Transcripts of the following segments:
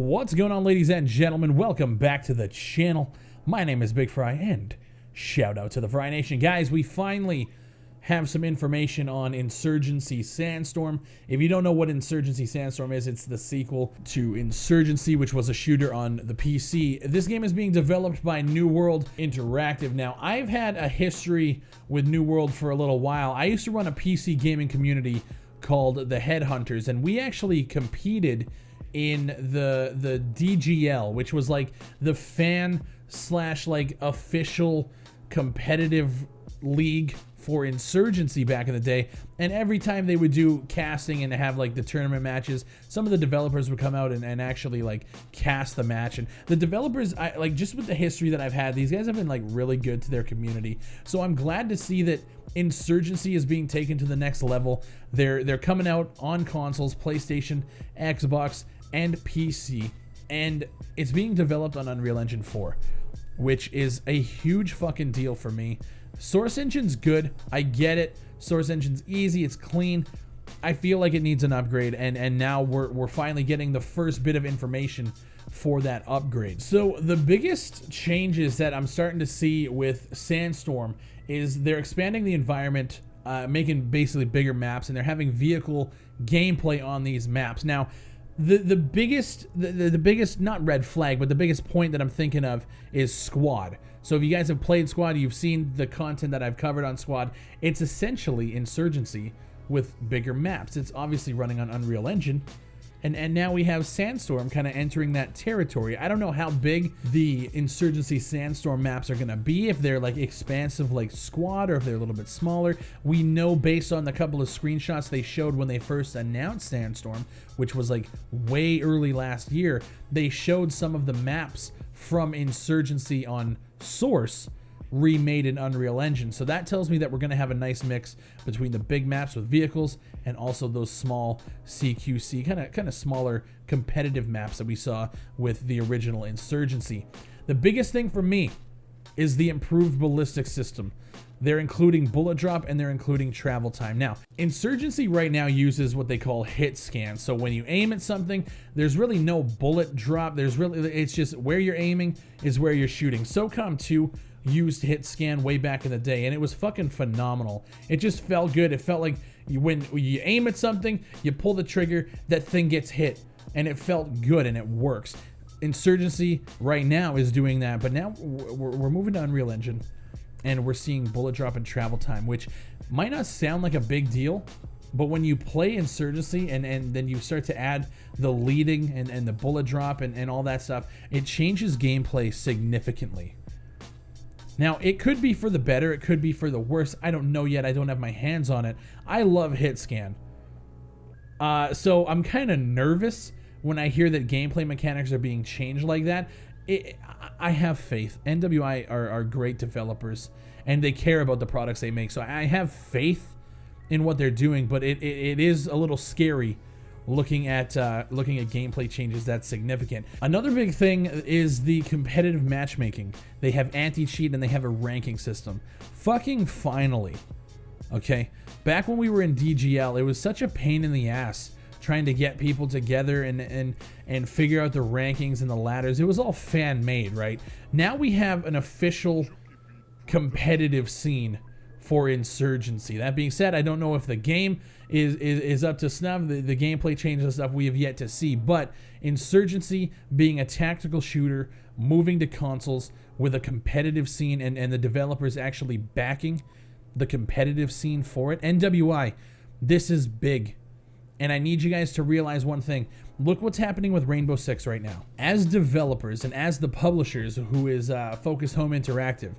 What's going on, ladies and gentlemen? Welcome back to the channel. My name is Big Fry, and shout out to the Fry Nation. Guys, we finally have some information on Insurgency Sandstorm. If you don't know what Insurgency Sandstorm is, it's the sequel to Insurgency, which was a shooter on the PC. This game is being developed by New World Interactive. Now, I've had a history with New World for a little while. I used to run a PC gaming community called the Headhunters, and we actually competed in the DGL, which was like the fan slash like official competitive league for Insurgency back in the day. And every time they would do casting and have like the tournament matches, some of the developers would come out and actually like cast the match. And the developers, like, just with the history that I've had, these guys have been like really good to their community. So I'm glad to see that Insurgency is being taken to the next level. They're coming out on consoles, PlayStation, Xbox, and PC, and it's being developed on Unreal Engine 4, which is a huge fucking deal for me. Source Engine's good, I get it. Source Engine's easy, it's clean. I feel like it needs an upgrade, and now we're finally getting the first bit of information for that upgrade. So the biggest changes that I'm starting to see with Sandstorm is they're expanding the environment, making basically bigger maps, and they're having vehicle gameplay on these maps. Now, the biggest, not red flag, but the biggest point that I'm thinking of is Squad. So if you guys have played Squad, you've seen the content that I've covered on Squad. It's essentially Insurgency with bigger maps. It's obviously running on Unreal Engine. And now we have Sandstorm kind of entering that territory. I don't know how big the Insurgency Sandstorm maps are going to be, if they're like expansive like Squad or if they're a little bit smaller. We know based on the couple of screenshots they showed when they first announced Sandstorm, which was like way early last year, they showed some of the maps from Insurgency on Source remade in Unreal Engine. So that tells me that we're going to have a nice mix between the big maps with vehicles and also those small CQC, kind of smaller competitive maps that we saw with the original Insurgency. The biggest thing for me is the improved ballistic system. They're including bullet drop and they're including travel time. Now, Insurgency right now uses what they call hit scan. So when you aim at something, there's really no bullet drop. It's just where you're aiming is where you're shooting. SOCOM 2 used hit scan way back in the day, and it was fucking phenomenal. It just felt good. It felt like when you aim at something, you pull the trigger, that thing gets hit, and it felt good and it works. Insurgency right now is doing that, but now we're moving to Unreal Engine, and we're seeing bullet drop and travel time, which might not sound like a big deal, but when you play Insurgency and then you start to add the leading and the bullet drop and all that stuff, it changes gameplay significantly. Now, it could be for the better, it could be for the worse. I don't know yet. I don't have my hands on it. I love hit scan. So I'm kind of nervous when I hear that gameplay mechanics are being changed like that. I have faith. NWI are great developers, and they care about the products they make. So I have faith in what they're doing, but it is a little scary looking at gameplay changes that's significant. Another big thing is the competitive matchmaking. They have anti-cheat and they have a ranking system. Fucking finally. Okay? Back when we were in DGL, it was such a pain in the ass trying to get people together and figure out the rankings and the ladders. It was all fan-made, right? Now we have an official competitive scene for Insurgency. That being said, I don't know if the game is up to snuff. The gameplay changes and stuff we have yet to see, but Insurgency being a tactical shooter, moving to consoles with a competitive scene, and the developers actually backing the competitive scene for it. NWI, this is big. And I need you guys to realize one thing. Look what's happening with Rainbow Six right now. As developers and as the publishers, who is Focus Home Interactive,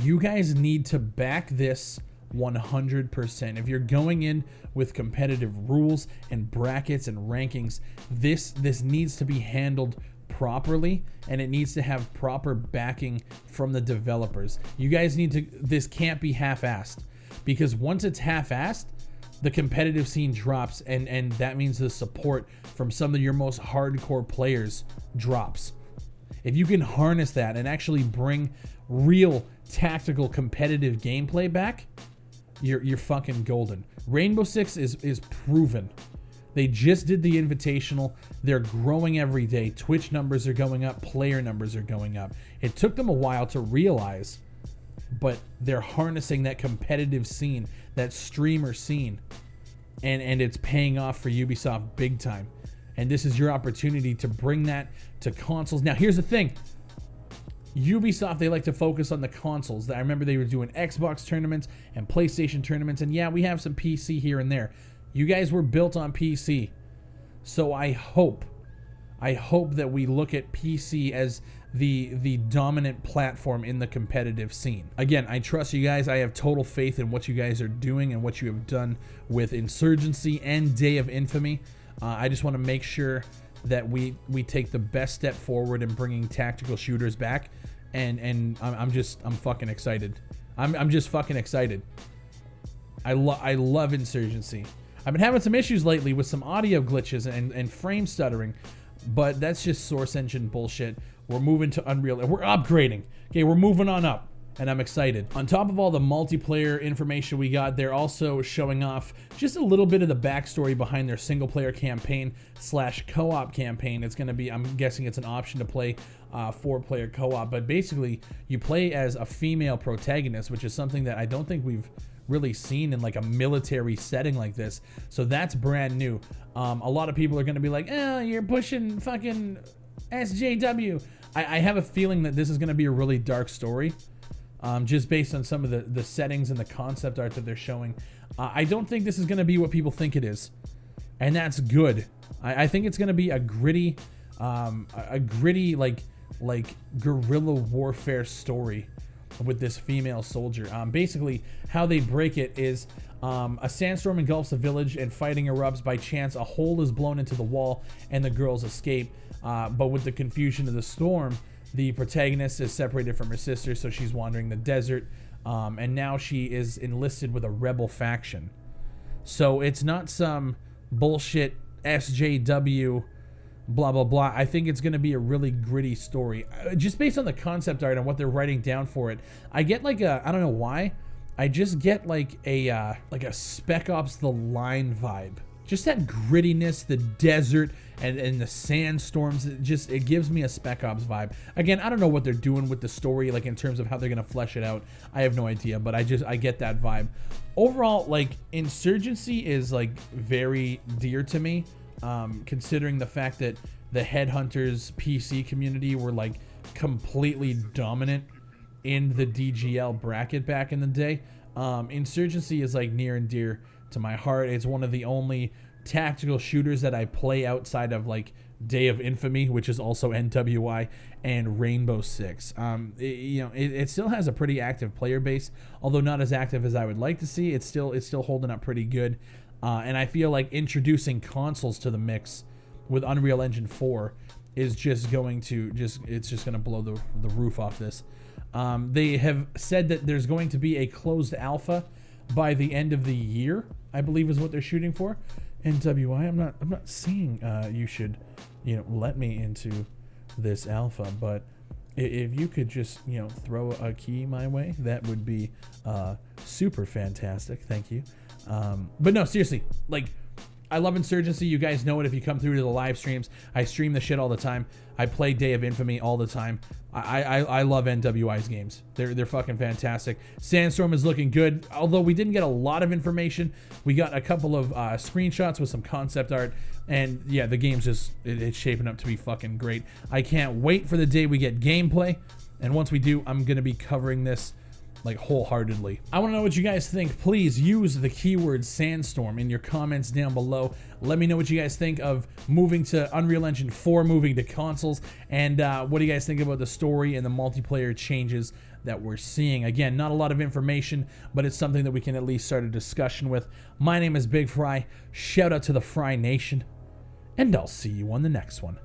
you guys need to back this 100%. If you're going in with competitive rules and brackets and rankings, this needs to be handled properly, and it needs to have proper backing from the developers. You guys need to, this can't be half-assed, because once it's half-assed, the competitive scene drops, and that means the support from some of your most hardcore players drops. If you can harness that and actually bring real tactical competitive gameplay back, you're fucking golden. Rainbow Six is proven. They just did the Invitational. They're growing every day. Twitch numbers are going up. Player numbers are going up. It took them a while to realize, but they're harnessing that competitive scene, that streamer scene, and it's paying off for Ubisoft big time. And this is your opportunity to bring that to consoles. Now, here's the thing. Ubisoft, they like to focus on the consoles. I remember they were doing Xbox tournaments and PlayStation tournaments, and yeah, we have some PC here and there. You guys were built on PC. So I hope that we look at PC as the dominant platform in the competitive scene. Again, I trust you guys. I have total faith in what you guys are doing and what you have done with Insurgency and Day of Infamy. I just want to make sure that we take the best step forward in bringing tactical shooters back, and I'm fucking excited. I'm just fucking excited. I love Insurgency. I've been having some issues lately with some audio glitches and frame stuttering, but that's just Source Engine bullshit. We're moving to Unreal. We're upgrading. Okay, we're moving on up, and I'm excited. On top of all the multiplayer information we got, they're also showing off just a little bit of the backstory behind their single-player campaign / co-op campaign. It's going to be, I'm guessing it's an option to play 4-player co-op, but basically you play as a female protagonist, which is something that I don't think we've really seen in like a military setting like this. So that's brand new. A lot of people are going to be like, oh, you're pushing fucking SJW. I have a feeling that this is going to be a really dark story, just based on some of the settings and the concept art that they're showing. I don't think this is going to be what people think it is, and that's good. I think it's going to be a gritty like guerrilla warfare story with this female soldier. Basically, how they break it is a sandstorm engulfs a village and fighting erupts. By chance, a hole is blown into the wall and the girls escape. But with the confusion of the storm, the protagonist is separated from her sister, so she's wandering the desert. And now she is enlisted with a rebel faction. So it's not some bullshit SJW blah blah blah. I think it's going to be a really gritty story, just based on the concept art and what they're writing down for it. I get like a, I don't know why, I just get like a Spec Ops The Line vibe. Just that grittiness, the desert and the sandstorms. It gives me a Spec Ops vibe. Again, I don't know what they're doing with the story, like in terms of how they're gonna flesh it out. I have no idea, but I get that vibe. Overall, like, Insurgency is like very dear to me. Considering the fact that the Headhunters PC community were like completely dominant in the DGL bracket back in the day. Insurgency is like near and dear to my heart. It's one of the only tactical shooters that I play outside of like Day of Infamy, which is also NWI, and Rainbow Six. It still has a pretty active player base, although not as active as I would like to see. It's still holding up pretty good. And I feel like introducing consoles to the mix with Unreal Engine 4 is just going to blow the roof off this. They have said that there's going to be a closed alpha by the end of the year, I believe is what they're shooting for. NWI, I'm not saying you should, let me into this alpha, but if you could just, throw a key my way, that would be super fantastic. Thank you. But no, seriously, like, I love Insurgency. You guys know it if you come through to the live streams. I stream the shit all the time. I play Day of Infamy all the time. I love NWI's games. They're fucking fantastic. Sandstorm is looking good, although we didn't get a lot of information. We got a couple of screenshots with some concept art, and yeah, the game's it's shaping up to be fucking great. I can't wait for the day we get gameplay, and once we do, I'm gonna be covering this like wholeheartedly. I want to know what you guys think. Please use the keyword Sandstorm in your comments down below. Let me know what you guys think of moving to Unreal Engine 4, moving to consoles, and what do you guys think about the story and the multiplayer changes that we're seeing. Again, not a lot of information, but it's something that we can at least start a discussion with. My name is Big Fry. Shout out to the Fry Nation, and I'll see you on the next one.